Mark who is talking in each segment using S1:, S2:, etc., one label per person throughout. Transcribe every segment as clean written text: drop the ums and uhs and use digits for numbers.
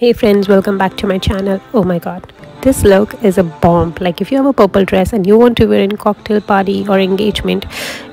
S1: Hey friends, welcome back to my channel. Oh my god, this look is a bomb. Like if you have a purple dress and you want to wear in cocktail party or engagement,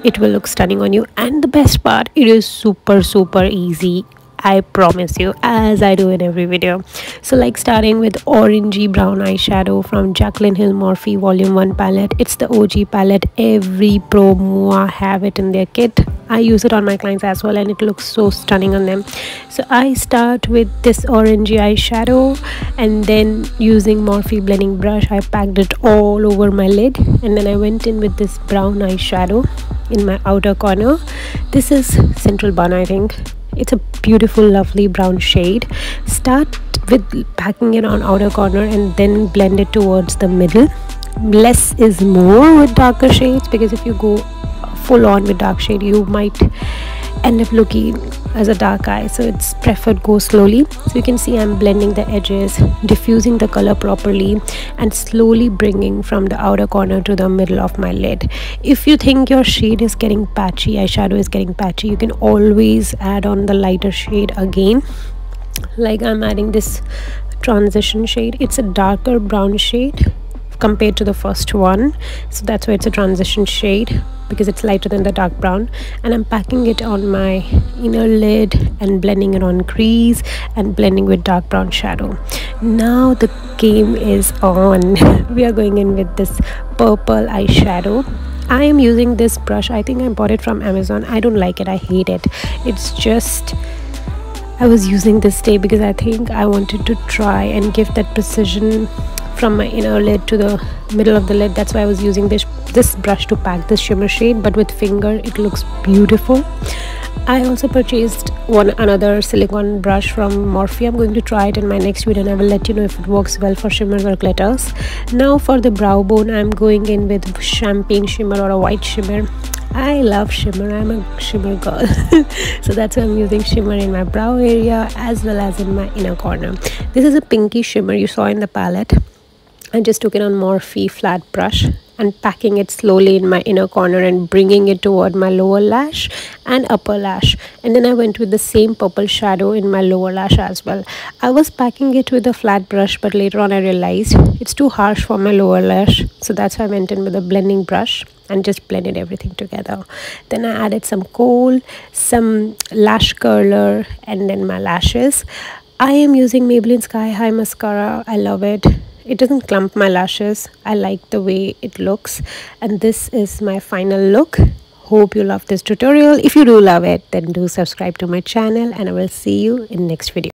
S1: it will look stunning on you. And the best part, it is super easy, I promise you, as I do in every video. So like starting with orangey brown eyeshadow from Jaclyn Hill Morphe Volume 1 palette. It's the OG palette. Every pro MarÃ have it in their kit. I use it on my clients as well and it looks so stunning on them. So I start with this orangey eyeshadow and then using Morphe blending brush, I packed it all over my lid, and then I went in with this brown eyeshadow in my outer corner. This is Central Bun, I think. It's a beautiful lovely brown shade. Start with packing it on outer corner and then blend it towards the middle. Less is more with darker shades, because if you go full on with dark shade you might end up looking as a dark eye, so it's preferred go slowly. So you can see I'm blending the edges, diffusing the color properly, and slowly bringing from the outer corner to the middle of my lid. If you think your shade is getting patchy, eyeshadow is getting patchy, you can always add on the lighter shade again. Like I'm adding this transition shade. It's a darker brown shade compared to the first one, so that's why it's a transition shade, because it's lighter than the dark brown. And I'm packing it on my inner lid and blending it on crease and blending with dark brown shadow. Now the game is on. We are going in with this purple eyeshadow. I am using this brush. I think I bought it from Amazon. I don't like it, I hate it. It's just, I was using this day because I think I wanted to try and give that precision from my inner lid to the middle of the lid. That's why I was using this brush to pack this shimmer shade, but with finger it looks beautiful. I also purchased another silicone brush from Morphe. I'm going to try it in my next video and I will let you know if it works well for shimmers or glitters. Now for the brow bone, I'm going in with champagne shimmer or a white shimmer. I love shimmer, I'm a shimmer girl. So that's why I'm using shimmer in my brow area as well as in my inner corner. This is a pinky shimmer you saw in the palette. I just took it on Morphe flat brush and packing it slowly in my inner corner and bringing it toward my lower lash and upper lash. And then I went with the same purple shadow in my lower lash as well. I was packing it with a flat brush, but later on I realized it's too harsh for my lower lash, so that's why I went in with a blending brush and just blended everything together. Then I added some kohl, some lash curler, and then my lashes. I am using Maybelline Sky High mascara. I love it. It doesn't clump my lashes. I like the way it looks. And this is my final look. Hope you love this tutorial. If you do love it, then do subscribe to my channel and I will see you in next video.